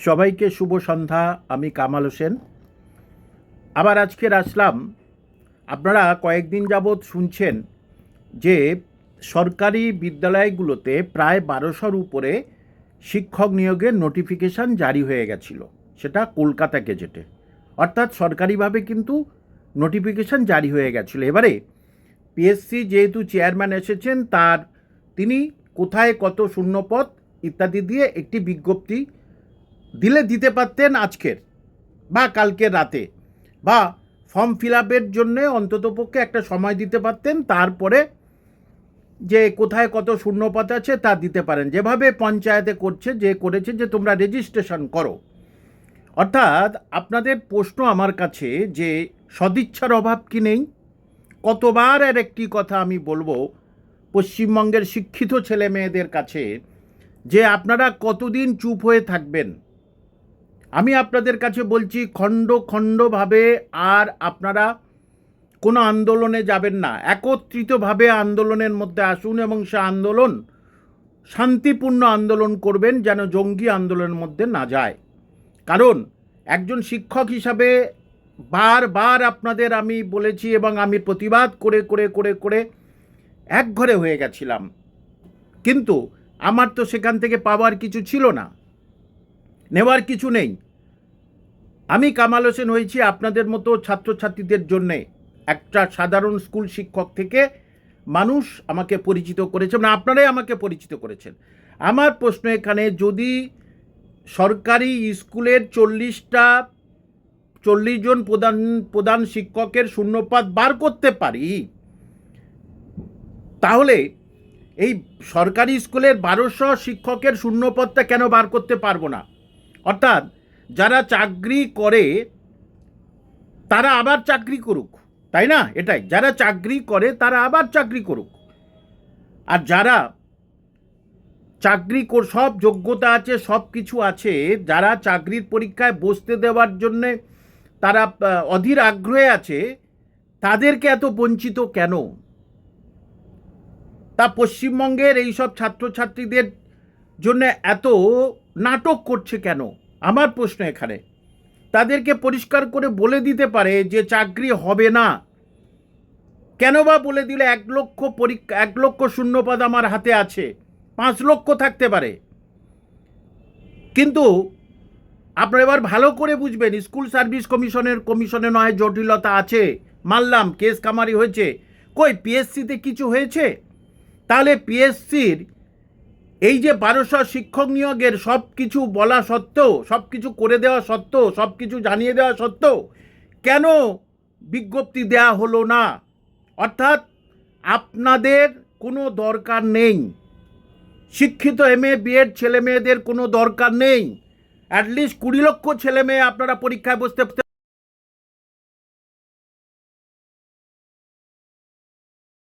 সবাইকে শুভ সন্ধ্যা। আমি কামাল হোসেন। আবার আজকের আসলাম। আপনারা কয়েকদিন যাবৎ শুনছেন যে সরকারি বিদ্যালয়গুলোতে প্রায় 1200-র উপরে শিক্ষক নিয়োগের নোটিফিকেশান জারি হয়ে গেছিল, সেটা কলকাতা গেজেটে, অর্থাৎ সরকারিভাবে কিন্তু নোটিফিকেশান জারি হয়ে গেছিলো। এবারে পিএসসি যেহেতু চেয়ারম্যান এসেছেন, তিনি কোথায় কত শূন্যপদ ইত্যাদি দিয়ে একটি বিজ্ঞপ্তি দিতে পারতেন আজকের বা কালকের রাতে, বা ফর্ম ফিল আপের জন্যে অন্ততপক্ষে একটা সময় দিতে পারতেন, তারপরে যে কোথায় কত শূন্যপদ আছে তা দিতে পারেন, যেভাবে পঞ্চায়েতে করেছে যে তোমরা রেজিস্ট্রেশন করো। অর্থাৎ আপনাদের প্রশ্ন আমার কাছে যে সদিচ্ছার অভাব কি নেই? কতবার আর একটি কথা আমি বলবো পশ্চিমবঙ্গের শিক্ষিত ছেলে মেয়েদের কাছে, যে আপনারা কতদিন চুপ হয়ে থাকবেন? আমি আপনাদের কাছে বলছি, খণ্ড খণ্ডভাবে আর আপনারা কোনো আন্দোলনে যাবেন না, একত্রিতভাবে আন্দোলনের মধ্যে আসুন এবং সে আন্দোলন শান্তিপূর্ণ আন্দোলন করবেন, যেন জঙ্গি আন্দোলনের মধ্যে না যায়। কারণ একজন শিক্ষক হিসাবে বারবার আপনাদের আমি বলেছি এবং আমি প্রতিবাদ করে করে করে করে একঘরে হয়ে গেছিলাম, কিন্তু আমার তো সেখান থেকে পাওয়ার কিছু ছিল না, নেওয়ার কিছু নেই। আমি কামাল হোসেন হয়েছি আপনাদের মতো ছাত্রছাত্রীদের জন্যে একটা সাধারণ স্কুল শিক্ষক থেকে মানুষ আমাকে পরিচিত করেছে, মানে আপনারাই আমাকে পরিচিত করেছেন। আমার প্রশ্ন এখানে, যদি সরকারি স্কুলের 40 জন প্রধান শিক্ষকের শূন্যপদ বার করতে পারি, তাহলে এই সরকারি স্কুলের 1200 শিক্ষকের শূন্যপদটা কেন বার করতে পারবো না? অর্থাৎ যারা চাকরি করে তারা আবার চাকরি করুক, তাই না? এটাই, যারা চাকরি করে তারা আবার চাকরি করুক, আর যারা সব যোগ্যতা আছে, সব কিছু আছে, যারা চাকরির পরীক্ষায় বসতে দেওয়ার জন্যে তারা অধীর আগ্রহে আছে, তাদেরকে এত বঞ্চিত কেন? তা পশ্চিমবঙ্গের এইসব ছাত্রছাত্রীদের জন্য এত নাটক করছে কেন? আমার প্রশ্ন এখানে। তাদেরকে পরিষ্কার করে বলে দিতে পারে যে চাকরি হবে না। কেন বা বলে দিলে 1 লক্ষ শূন্যপদ আমার হাতে আছে, 5 লক্ষ থাকতে পারে। কিন্তু আপনারা এবার ভালো করে বুঝবেন, স্কুল সার্ভিস কমিশনে নয় জটিলতা আছে, মানলাম, কেস কামারি হয়েছে, কই পিএসসিতে কিছু হয়েছে? তাহলে পিএসসির এই যে 1200 শিক্ষক নিয়োগের সব কিছু বলা সত্ত্বেও, সব কিছু করে দেওয়া সত্ত্বেও, সব কিছু জানিয়ে দেওয়া সত্ত্বেও কেন বিজ্ঞপ্তি দেয়া হলো না? অর্থাৎ আপনাদের কোনো দরকার নেই, শিক্ষিত MA BEd ছেলে মেয়েদের কোনো দরকার নেই। অ্যাটলিস্ট 20 লক্ষ ছেলে মেয়ে আপনারা পরীক্ষায় বসতে